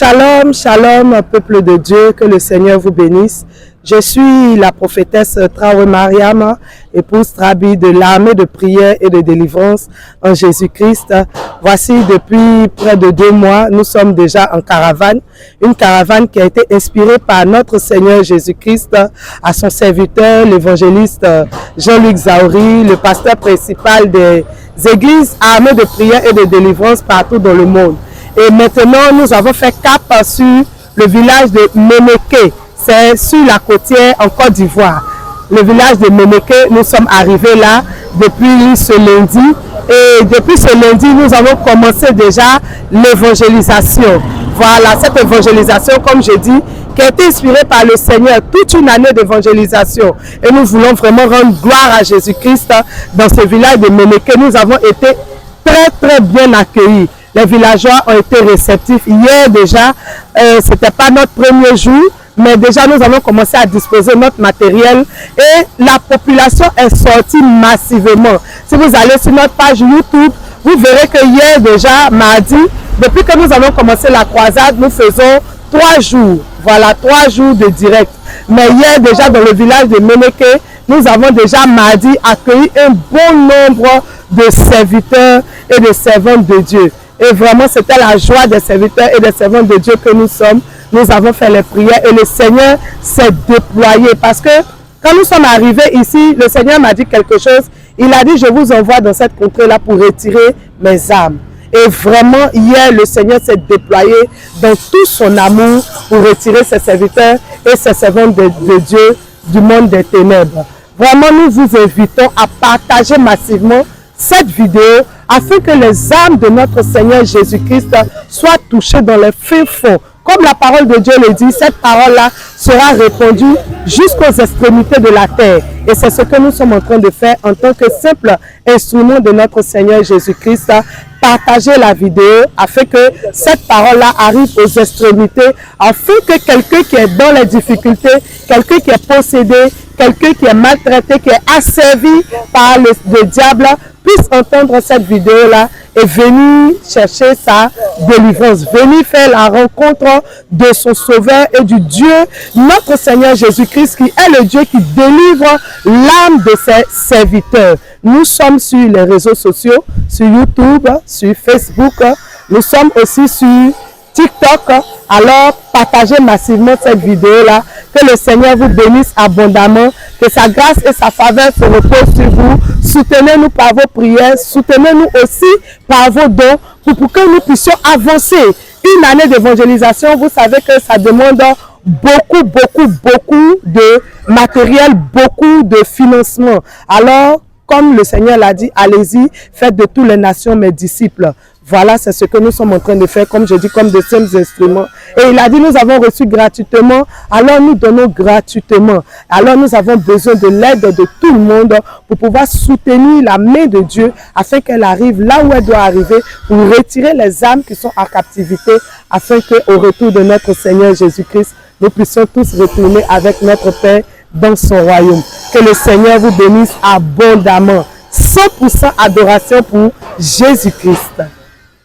Shalom, shalom, peuple de Dieu, que le Seigneur vous bénisse. Je suis la prophétesse Traoré Mariam, épouse Trabi de l'armée de prière et de délivrance en Jésus-Christ. Voici depuis près de 2 mois, nous sommes déjà en caravane. Une caravane qui a été inspirée par notre Seigneur Jésus-Christ à son serviteur, l'évangéliste Jean-Luc Zaouri, le pasteur principal des églises armées de prière et de délivrance partout dans le monde. Et maintenant, nous avons fait cap sur le village de Ménéké. C'est sur la côtière en Côte d'Ivoire. Le village de Ménéké, nous sommes arrivés là depuis ce lundi. Et depuis ce lundi, nous avons commencé déjà l'évangélisation. Voilà, cette évangélisation, comme je dis, qui a été inspirée par le Seigneur, toute une année d'évangélisation. Et nous voulons vraiment rendre gloire à Jésus-Christ dans ce village de Ménéké. Nous avons été très bien accueillis. Les villageois ont été réceptifs. Hier déjà, ce n'était pas notre premier jour, mais déjà nous avons commencé à disposer notre matériel et la population est sortie massivement. Si vous allez sur notre page YouTube, vous verrez que hier déjà, mardi, depuis que nous avons commencé la croisade, nous faisons 3 jours. Voilà, 3 jours de direct. Mais hier déjà dans le village de Ménéké, nous avons déjà mardi accueilli un bon nombre de serviteurs et de servantes de Dieu. Et vraiment, c'était la joie des serviteurs et des servantes de Dieu que nous sommes. Nous avons fait les prières et le Seigneur s'est déployé. Parce que quand nous sommes arrivés ici, le Seigneur m'a dit quelque chose. Il a dit, je vous envoie dans cette contrée-là pour retirer mes âmes. Et vraiment, hier, le Seigneur s'est déployé dans tout son amour pour retirer ses serviteurs et ses servantes de Dieu du monde des ténèbres. Vraiment, nous vous invitons à partager massivement cette vidéo afin que les âmes de notre Seigneur Jésus-Christ soient touchées dans les fins fonds. Comme la parole de Dieu le dit, cette parole-là sera répandue jusqu'aux extrémités de la terre. Et c'est ce que nous sommes en train de faire en tant que simple instrument de notre Seigneur Jésus-Christ. Partager la vidéo afin que cette parole-là arrive aux extrémités, afin que quelqu'un qui est dans les difficultés, quelqu'un qui est possédé, quelqu'un qui est maltraité, qui est asservi par le diable, puisse entendre cette vidéo-là et venir chercher sa délivrance, venir faire la rencontre de son Sauveur et du Dieu, notre Seigneur Jésus-Christ, qui est le Dieu qui délivre l'âme de ses serviteurs. Nous sommes sur les réseaux sociaux, sur YouTube, sur Facebook, nous sommes aussi sur TikTok. Alors, partagez massivement cette vidéo-là. Que le Seigneur vous bénisse abondamment. Que sa grâce et sa faveur se reposent sur vous. Soutenez-nous par vos prières. Soutenez-nous aussi par vos dons pour que nous puissions avancer. Une année d'évangélisation, vous savez que ça demande beaucoup de matériel, beaucoup de financement. Alors, comme le Seigneur l'a dit, allez-y, faites de toutes les nations mes disciples. Voilà, c'est ce que nous sommes en train de faire, comme je dis, comme de simples instruments. Et il a dit, nous avons reçu gratuitement, alors nous donnons gratuitement. Alors nous avons besoin de l'aide de tout le monde pour pouvoir soutenir la main de Dieu afin qu'elle arrive là où elle doit arriver pour retirer les âmes qui sont en captivité afin qu'au retour de notre Seigneur Jésus-Christ, nous puissions tous retourner avec notre Père dans son royaume. Que le Seigneur vous bénisse abondamment. 100% adoration pour Jésus-Christ.